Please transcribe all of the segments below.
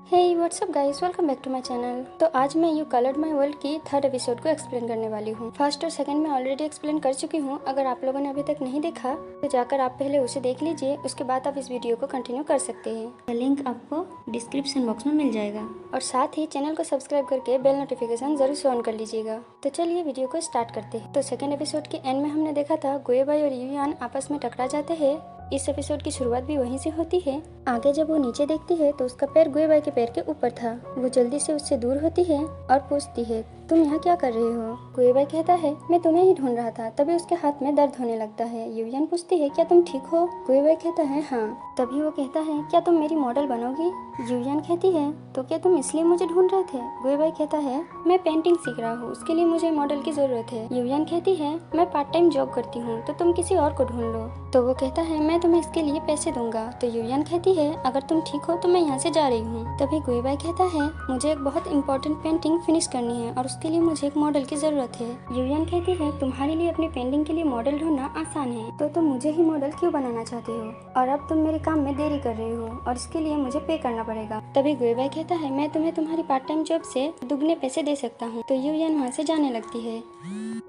Hey WhatsApp guys, welcome back to my channel. तो आज मैं यू कलर्ड माय वर्ल्ड की थर्ड एपिसोड को एक्सप्लेन करने वाली हूँ। फर्स्ट और सेकंड में ऑलरेडी एक्सप्लेन कर चुकी हूँ। अगर आप लोगों ने अभी तक नहीं देखा तो जाकर आप पहले उसे देख लीजिए, उसके बाद आप इस वीडियो को कंटिन्यू कर सकते हैं। लिंक आपको डिस्क्रिप्शन बॉक्स में मिल जाएगा और साथ ही चैनल को सब्सक्राइब करके बेल नोटिफिकेशन जरूर से ऑन कर लीजिएगा। तो चलिए वीडियो को स्टार्ट करते हैं। तो सेकेंड एपिसोड के एंड में हमने देखा था गुएबाई और यूयान आपस में टकरा जाते हैं। इस एपिसोड की शुरुआत भी वहीं से होती है। आगे जब वो नीचे देखती है तो उसका पैर गुएबाई के पैर के ऊपर था। वो जल्दी से उससे दूर होती है और पूछती है, तुम यहाँ क्या कर रहे हो? गुएबाई कहता है, मैं तुम्हें ही ढूंढ रहा था। तभी उसके हाथ में दर्द होने लगता है। यूयान पूछती है, क्या तुम ठीक हो? गुएबाई कहता है, हाँ। तभी वो कहता है, क्या तुम मेरी मॉडल बनोगी? यूयान कहती है, तो क्या तुम इसलिए मुझे ढूंढ रहे थे? गुएबाई कहता है, मैं पेंटिंग सीख रहा हूँ, उसके लिए मुझे मॉडल की जरूरत है। यूयान कहती है, मैं पार्ट टाइम जॉब करती हूँ, तो तुम किसी और को ढूंढ लो। तो वो कहता है, मैं तुम्हें इसके लिए पैसे दूंगा। तो यूयान कहती है, अगर तुम ठीक हो तो मैं यहाँ से जा रही हूँ। तभी गुएबाई कहता है, मुझे एक बहुत इंपॉर्टेंट पेंटिंग फिनिश करनी है और उसके लिए मुझे एक मॉडल की जरूरत है। यूयान कहती है, तुम्हारे लिए अपनी पेंटिंग के लिए मॉडल ढूंढना आसान है, तो तुम मुझे ही मॉडल क्यों बनाना चाहते हो? और अब तुम मेरे काम में देरी कर रहे हो और इसके लिए मुझे पे करना पड़ेगा। तभी गुएबाई कहता है, मैं तुम्हें तुम्हारी पार्ट टाइम जॉब से दुगने पैसे दे सकता हूँ। तो यूयान वहाँ से जाने लगती है।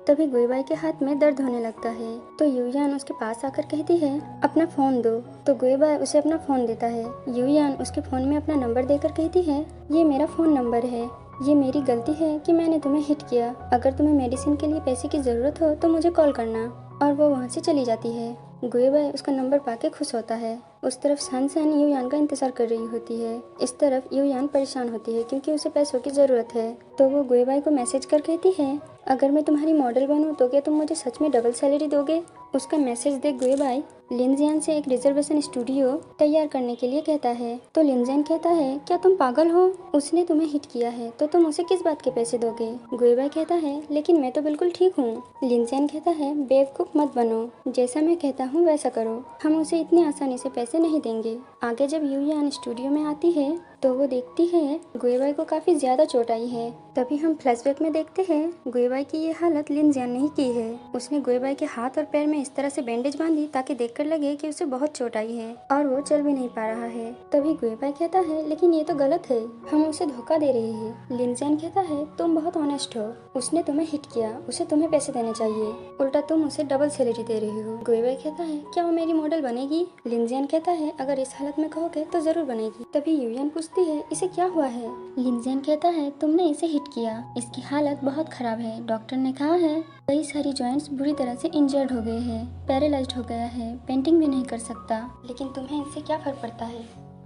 तभी गुएबाई के हाथ में दर्द होने लगता है। तो यूयान उसके पास आकर कहती है, अपना फोन दो। तो गुएबाई उसे अपना फोन देता है। यूयान उसके फोन में अपना नंबर देकर कहती है, ये मेरा फोन नंबर है। ये मेरी गलती है कि मैंने तुम्हें हिट किया। अगर तुम्हें मेडिसिन के लिए पैसे की जरूरत हो तो मुझे कॉल करना। और वो वहाँ से चली जाती है। गुएबाई उसका नंबर पाके खुश होता है। उस तरफ सनशाइन यूयान का इंतजार कर रही होती है। इस तरफ यूयान परेशान होती है क्योंकि उसे पैसों की जरूरत है। तो वो गुएबाई को मैसेज कर कहती है, अगर मैं तुम्हारी मॉडल बनूं तो क्या तुम मुझे सच में डबल सैलरी दोगे? उसका मैसेज देख गुएबाई लिनजियान से एक रिजर्वेशन स्टूडियो तैयार करने के लिए कहता है। तो लिनजियान कहता है, क्या तुम पागल हो? उसने तुम्हें हिट किया है तो तुम उसे किस बात के पैसे दोगे? गुएबाई कहता है, लेकिन मैं तो बिल्कुल ठीक हूँ। लिनजियान कहता है, बेवकूफ मत बनो, जैसा मैं कहता हूँ वैसा करो। हम उसे इतनी आसानी से पैसे नहीं देंगे। आगे जब यूयान स्टूडियो में आती है तो वो देखती है गुएबाई को काफी ज्यादा चोट आई है। तभी हम फ्लैशबैक में देखते हैं गुएबाई की ये हालत लिनजियान ने ही की है। उसने गुएबाई के हाथ और पैर में इस तरह से बैंडेज बांधी ताकि देखकर लगे कि उसे बहुत चोट आई है और वो चल भी नहीं पा रहा है। तभी गुएबाई कहता है, लेकिन ये तो गलत है, हम उसे धोखा दे रहे हैं। लिनजियान कहता है, तुम बहुत ऑनेस्ट हो, उसने तुम्हें हिट किया, उसे तुम्हें पैसे देने चाहिए, उल्टा तुम उसे डबल सैलरी दे रहे हो। गुएबाई कहता है, क्या वो मेरी मॉडल बनेगी? लिनजियान कहता है, अगर इस हालत में कहोगे तो जरूर बनेगी। तभी यूयान पूछती है, इसे क्या हुआ है? लिनजियान कहता है, तुमने इसे हिट किया, इसकी हालत बहुत खराब है। डॉक्टर ने कहा है कई सारी जॉइंट्स बुरी तरह से इंजर्ड हो गए हैं, पैरालाइज्ड हो गया है, पेंटिंग भी नहीं कर सकता। लेकिन तुम्हें इससे क्या फर्क पड़ता है?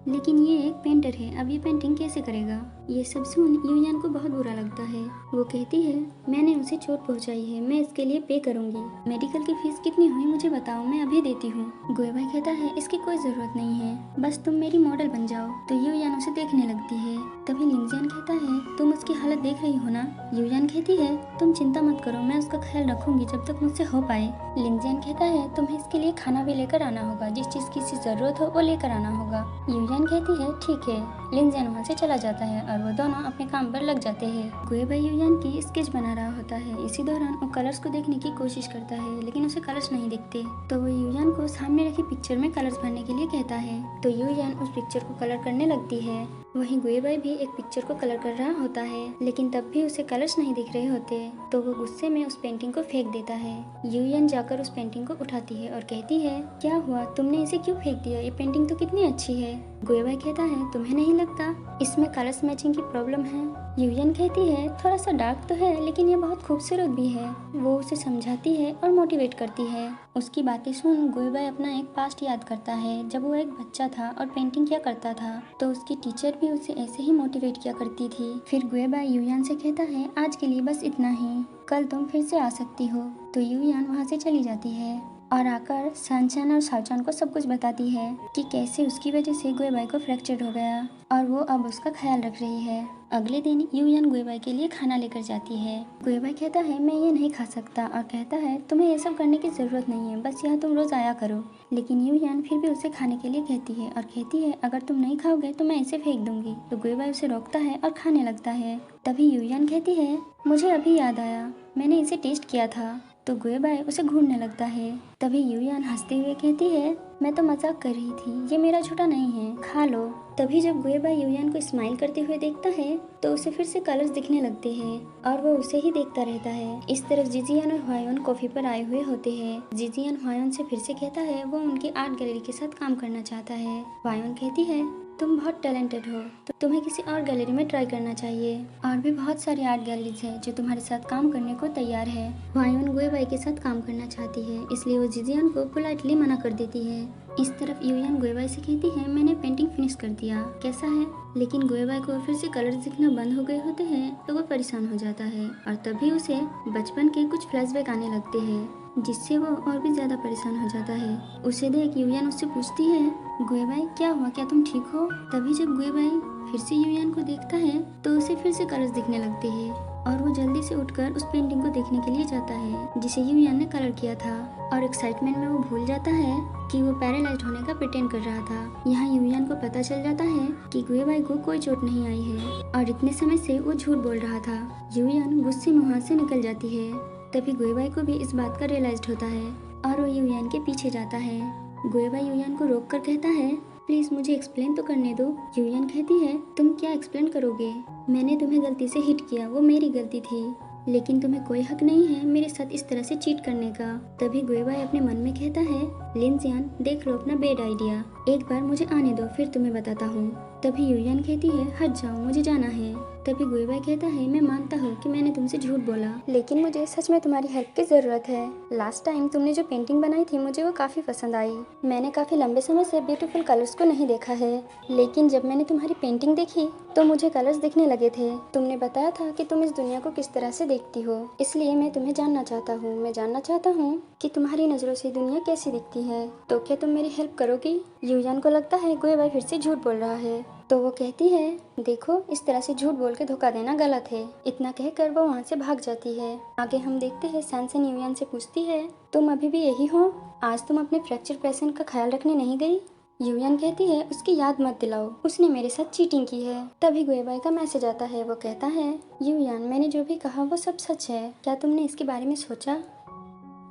लेकिन ये एक पेंटर है, अब ये पेंटिंग कैसे करेगा? ये सब सुन यूयान को बहुत बुरा लगता है। वो कहती है, मैंने उसे चोट पहुंचाई है, मैं इसके लिए पे करूंगी। मेडिकल की फीस कितनी हुई मुझे बताओ, मैं अभी देती हूँ। गुएबाई कहता है, इसकी कोई जरूरत नहीं है, बस तुम मेरी मॉडल बन जाओ। तो यूयान उसे देखने लगती है। तभी लिनजियान कहता है, तुम उसकी हालत देख रही हो ना? यूयान कहती है, तुम चिंता मत करो, मैं उसका ख्याल रखूंगी जब तक मुझसे हो पाए। लिनजियान कहता है, तुम्हें इसके लिए खाना भी लेकर आना होगा, जिस चीज की जरूरत हो वो लेकर आना होगा। यूयान कहती है, ठीक है। लिनजियान वहाँ से चला जाता है और वो दोनों अपने काम पर लग जाते हैं। गुएबाई यूयान की स्केच बना रहा होता है। इसी दौरान वो कलर्स को देखने की कोशिश करता है, लेकिन उसे कलर्स नहीं दिखते। तो वो यूयान को सामने रखी पिक्चर में कलर्स भरने के लिए कहता है। तो यूयान उस पिक्चर को कलर करने लगती है। वहीं गुएबाई भी एक पिक्चर को कलर कर रहा होता है, लेकिन तब भी उसे कलर्स नहीं दिख रहे होते। तो वो गुस्से में उस पेंटिंग को फेंक देता है। यूयान जाकर उस पेंटिंग को उठाती है और कहती है, क्या हुआ, तुमने इसे क्यों फेंक दिया? ये पेंटिंग तो कितनी अच्छी है। गुएबाई कहता है, तुम्हें नहीं लगता इसमें कलर्स मैचिंग की प्रॉब्लम है? यूयान कहती है, थोड़ा सा डार्क तो है, लेकिन ये बहुत खूबसूरत भी है। वो उसे समझाती है और मोटिवेट करती है। उसकी बातें सुन गुएबाई अपना एक पास्ट याद करता है, जब वो एक बच्चा था और पेंटिंग किया करता था। तो उसकी टीचर भी उसे ऐसे ही मोटिवेट किया करती थी। फिर गुएबाई यूयान से कहता है, आज के लिए बस इतना ही, कल तुम फिर से आ सकती हो। तो यूयान वहाँ से चली जाती है और आकर सनशाइन और शाओचान को सब कुछ बताती है कि कैसे उसकी वजह से गुएबाई को फ्रैक्चर हो गया और वो अब उसका ख्याल रख रही है। अगले दिन यूयान गुएबाई के लिए खाना लेकर जाती है। गुएबाई कहता है, मैं ये नहीं खा सकता और कहता है, तुम्हें ये सब करने की जरूरत नहीं है, बस यहाँ तुम रोज आया करो। लेकिन यूयान फिर भी उसे खाने के लिए कहती है और कहती है, अगर तुम नहीं खाओगे तो मैं इसे फेंक दूंगी। तो गुएबाई उसे रोकता है और खाने लगता है। तभी यूयान कहती है, मुझे अभी याद आया, मैंने इसे टेस्ट किया था तो गुएबाई उसे घूरने लगता है। तभी यूयान हंसते हुए कहती है, मैं तो मजाक कर रही थी, ये मेरा झूठा नहीं है, खा लो। तभी जब गुएबाई यूयान को स्माइल करते हुए देखता है तो उसे फिर से कलर्स दिखने लगते हैं और वो उसे ही देखता रहता है। इस तरफ जिजियान और ह्वायोन कॉफी पर आए हुए होते हैं। जिजियान ह्वायोन से फिर से कहता है वो उनकी आर्ट गैलरी के साथ काम करना चाहता है। ह्वायोन कहती है, तुम बहुत टैलेंटेड हो, तो तुम्हें किसी और गैलरी में ट्राई करना चाहिए। और भी बहुत सारी आर्ट गैलरीज है जो तुम्हारे साथ काम करने को तैयार है। ह्वायोन गुएबाई के साथ काम करना चाहती है, इसलिए वो जिजियान को पोलाइटली मना कर देती है। इस तरफ यूयान गुएबाई से कहती है, मैंने पेंटिंग फिनिश कर दिया, कैसा है? लेकिन गुएबाई को फिर से कलर्स दिखना बंद हो गए होते हैं तो वो परेशान हो जाता है और तभी उसे बचपन के कुछ फ्लैशबैक आने लगते हैं, जिससे वो और भी ज्यादा परेशान हो जाता है। उसे देख यूयान उससे पूछती है, गुएबाई क्या हुआ, क्या तुम ठीक हो? तभी जब गुएबाई फिर से यूयान को देखता है तो उसे फिर से कलर्स दिखने लगते हैं और वो जल्दी से उठकर उस पेंटिंग को देखने के लिए जाता है जिसे यूयान ने कलर किया था। और एक्साइटमेंट में वो भूल जाता है कि वो पैरालाइज्ड होने का प्रिटेंड कर रहा था। यहाँ यूयान को पता चल जाता है कि गुएबाई को कोई चोट नहीं आई है और इतने समय से वो झूठ बोल रहा था। यूयान गुस्से में वहाँ से निकल जाती है। तभी गुएबाई को भी इस बात का रियलाइज्ड होता है और वो यूयान के पीछे जाता है। गुएबाई यूयान को रोक कर कहता है, प्लीज मुझे एक्सप्लेन तो करने दो। यूयान कहती है, तुम क्या एक्सप्लेन करोगे? मैंने तुम्हें गलती से हिट किया, वो मेरी गलती थी, लेकिन तुम्हें कोई हक नहीं है मेरे साथ इस तरह से चीट करने का। तभी गुएबाई अपने मन में कहता है, लिनजियान देख लो अपना बैड आइडिया, एक बार मुझे आने दो फिर तुम्हें बताता हूँ। तभी यूयान कहती है, हट जाओ मुझे जाना है। तभी गुएबाई कहता है, मैं मानता हूँ कि मैंने तुमसे झूठ बोला, लेकिन मुझे सच में तुम्हारी हेल्प की जरूरत है। लास्ट टाइम तुमने जो पेंटिंग बनाई थी मुझे वो काफी पसंद आई। मैंने काफी लंबे समय से ब्यूटीफुल कलर्स को नहीं देखा है, लेकिन जब मैंने तुम्हारी पेंटिंग देखी तो मुझे कलर्स दिखने लगे थे। तुमने बताया था कि तुम इस दुनिया को किस तरह से देखती हो, इसलिए मैं तुम्हें जानना चाहता हूँ। मैं जानना चाहता हूँ कि तुम्हारी नजरों से दुनिया कैसी दिखती है, तो क्या तुम मेरी हेल्प करोगी? यूयान को लगता है गुएबाई फिर से झूठ बोल रहा है, तो वो कहती है, देखो इस तरह से झूठ बोल के धोखा देना गलत है। इतना कहकर वो वहाँ से भाग जाती है। आगे हम देखते हैं सैनसेन यूयान से पूछती है, तुम अभी भी यही हो? आज तुम अपने फ्रैक्चर पेशेंट का ख्याल रखने नहीं गई? यूयान कहती है, उसकी याद मत दिलाओ, उसने मेरे साथ चीटिंग की है। तभी गुएबाई का मैसेज आता है। वो कहता है, यूयान मैंने जो भी कहा वो सब सच है, क्या तुमने इसके बारे में सोचा?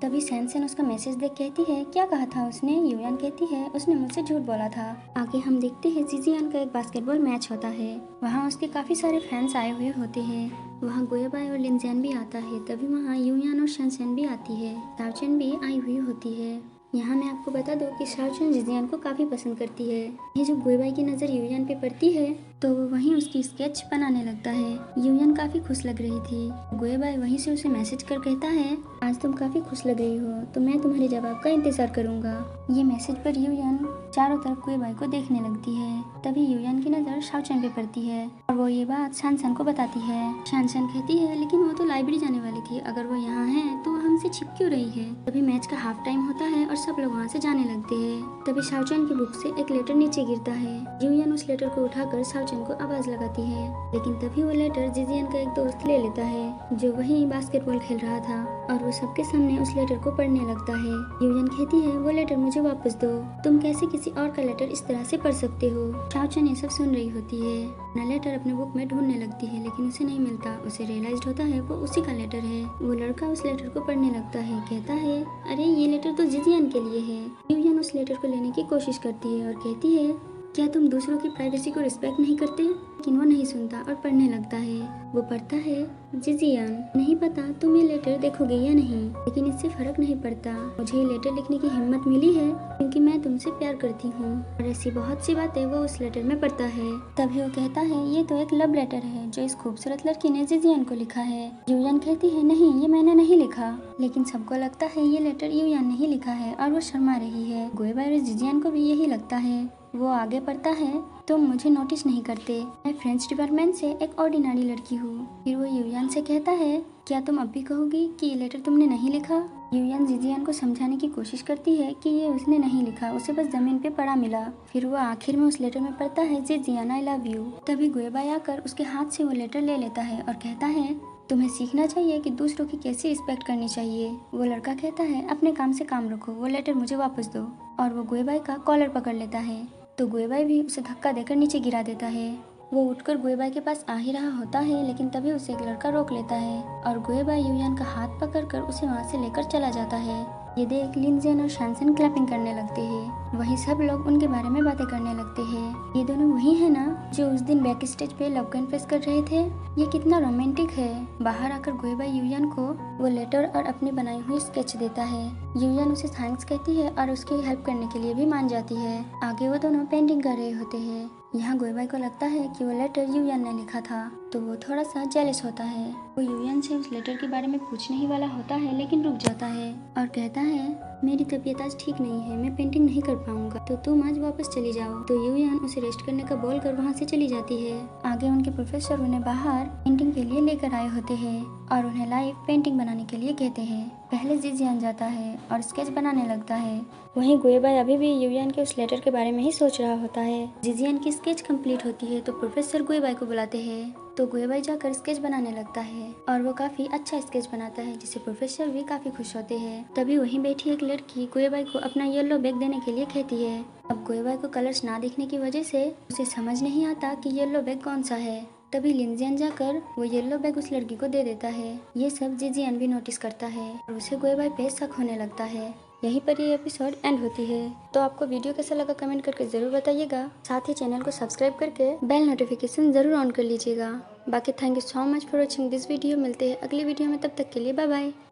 तभी सैनसेन उसका मैसेज देख कहती है, क्या कहा था उसने? यूयान कहती है, उसने मुझसे झूठ बोला था। आगे हम देखते हैं जिजियान का एक बास्केटबॉल मैच होता है। वहाँ उसके काफी सारे फैंस आए हुए होते हैं। वहाँ गुएबाई और लिनजियान भी आता है। तभी वहाँ यूयान और सैनसेन भी आती है। शाओचेन भी आई हुई होती है। यहाँ मैं आपको बता दूं कि शाओचेन जिजियान को काफी पसंद करती है। ये जब गुएबाई की नजर यूयान पे पड़ती है तो वो वहीं उसकी स्केच बनाने लगता है। यूयान काफी खुश लग रही थी। गुएबाई वहीं से उसे मैसेज कर कहता है, आज तुम काफी खुश लग रही हो, तो मैं तुम्हारे जवाब का इंतजार करूंगा। ये मैसेज पर यूयान चारों तरफ गुएबाई को देखने लगती है। तभी यूयान की नजर शाओचेन पे पड़ती है और वो ये बात सैनसेन को बताती है। सैनसेन कहती है, लेकिन वो तो लाइब्रेरी जाने वाली थी, अगर वो यहाँ है तो वो हमसे छिप क्यों रही है? तभी मैच का हाफ टाइम होता है और सब लोग वहाँ से जाने लगते हैं। तभी शाओचेन की बुक से एक लेटर नीचे गिरता है। यूयान उस लेटर को उठाकर शाओचेन को आवाज लगाती है, लेकिन तभी वो लेटर जिजियान का एक दोस्त ले लेता है जो वहीं बास्केटबॉल खेल रहा था और वो सबके सामने उस लेटर को पढ़ने लगता है। यूयान कहती है, वो लेटर मुझे वापस दो, तुम कैसे किसी और का लेटर इस तरह से पढ़ सकते हो? शाओचेन ये सब सुन रही होती है। अपना लेटर अपने बुक में ढूंढने लगती है, लेकिन उसे नहीं मिलता। उसे रियलाइज होता है वो उसी का लेटर है। वो लड़का उस लेटर को पढ़ने लगता है, कहता है, अरे ये लेटर तो जिजियान के लिए है। यूयान उस लेटर को लेने की कोशिश करती है और कहती है, क्या तुम दूसरों की प्राइवेसी को रिस्पेक्ट नहीं करते? लेकिन वो नहीं सुनता और पढ़ने लगता है। वो पढ़ता है, जिजियान नहीं पता तुम ये लेटर देखोगे या नहीं, लेकिन इससे फर्क नहीं पड़ता। मुझे ये लेटर लिखने की हिम्मत मिली है क्योंकि मैं तुमसे प्यार करती हूँ। और ऐसी बहुत सी बातें वो उस लेटर में पढ़ता है। तभी वो कहता है, ये तो एक लव लेटर है जो इस खूबसूरत लड़की ने जिजियान को लिखा है। यूयान कहती है, नहीं ये मैंने नहीं लिखा। लेकिन सबको लगता है ये लेटर यूयान ने ही लिखा है और वो शर्मा रही है। गुएबाई और जिजियान को भी यही लगता है। वो आगे पढ़ता है, तुम मुझे नोटिस नहीं करते, मैं फ्रेंच डिपार्टमेंट से एक ऑर्डिनरी लड़की हूँ। फिर वो यूयान से कहता है, क्या तुम अब भी कहोगी कि ये लेटर तुमने नहीं लिखा? यूयान जिजियान को समझाने की कोशिश करती है कि ये उसने नहीं लिखा, उसे बस जमीन पे पड़ा मिला। फिर वो आखिर में उस लेटर में पढ़ता है, जिजियान आई लव यू। तभी गुएबाई आकर उसके हाथ से वो लेटर ले लेता है और कहता है, तुम्हें सीखना चाहिए कि दूसरों की कैसी रिस्पेक्ट करनी चाहिए। वो लड़का कहता है, अपने काम से काम रखो, वो लेटर मुझे वापस दो। और वो गुएबाई का कॉलर पकड़ लेता है, तो गुएबाई भी उसे धक्का देकर नीचे गिरा देता है। वो उठकर गुएबाई के पास आ ही रहा होता है, लेकिन तभी उसे एक लड़का रोक लेता है और गुएबाई युयान का हाथ पकड़कर उसे वहाँ से लेकर चला जाता है। ये देख लिनजियन और शानसन क्लैपिंग करने लगते हैं। वहीं सब लोग उनके बारे में बातें करने लगते हैं। ये दोनों वही है ना जो उस दिन बैक स्टेज पे लव कन्फेस कर रहे थे। ये कितना रोमांटिक है। बाहर आकर गुएबाई युयान को वो लेटर और अपनी बनाई हुई स्केच देता है। युयान उसे थैंक्स कहती है और उसकी हेल्प करने के लिए भी मान जाती है। आगे वो दोनों पेंटिंग कर रहे होते हैं। यहाँ गुएबाई को लगता है कि वो लेटर युयान ने लिखा था, तो वो थोड़ा सा जेलस होता है। वो युयान से उस लेटर के बारे में पूछने ही वाला होता है, लेकिन रुक जाता है और कहता है मेरी तबीयत आज ठीक नहीं है, मैं पेंटिंग नहीं कर पाऊंगा, तो तुम आज वापस चली जाओ। तो युयान उसे रेस्ट करने का बोलकर वहाँ से चली जाती है। आगे उनके प्रोफेसर उन्हें बाहर पेंटिंग के लिए लेकर आए होते हैं और उन्हें लाइव पेंटिंग बनाने के लिए कहते हैं। पहले जिजियान जाता है और स्केच बनाने लगता है। वहीं गुएबाई अभी भी युयान के उस लेटर के बारे में ही सोच रहा होता है। जिजियान की स्केच कंप्लीट होती है तो प्रोफेसर गुएबाई को बुलाते हैं। तो गुएबाई जाकर स्केच बनाने लगता है और वो काफी अच्छा स्केच बनाता है, जिससे प्रोफेसर भी काफी खुश होते हैं। तभी वहीं बैठी एक लड़की गुएबाई को अपना येलो बैग देने के लिए कहती है। अब गुएबाई को कलर्स ना दिखने की वजह से उसे समझ नहीं आता कि येलो बैग कौन सा है। तभी लिनजियन जाकर वो येलो बैग उस लड़की को दे देता है। ये सब जिजियान भी नोटिस करता है और उसे गुएबाई पे शक होने लगता है। यहीं पर ये एपिसोड एंड होती है। तो आपको वीडियो कैसा लगा कमेंट करके जरूर बताइएगा। साथ ही चैनल को सब्सक्राइब करके बेल नोटिफिकेशन जरूर ऑन कर लीजिएगा। बाकी thank you so much for watching this video. मिलते हैं अगली वीडियो में, तब तक के लिए बाय बाय।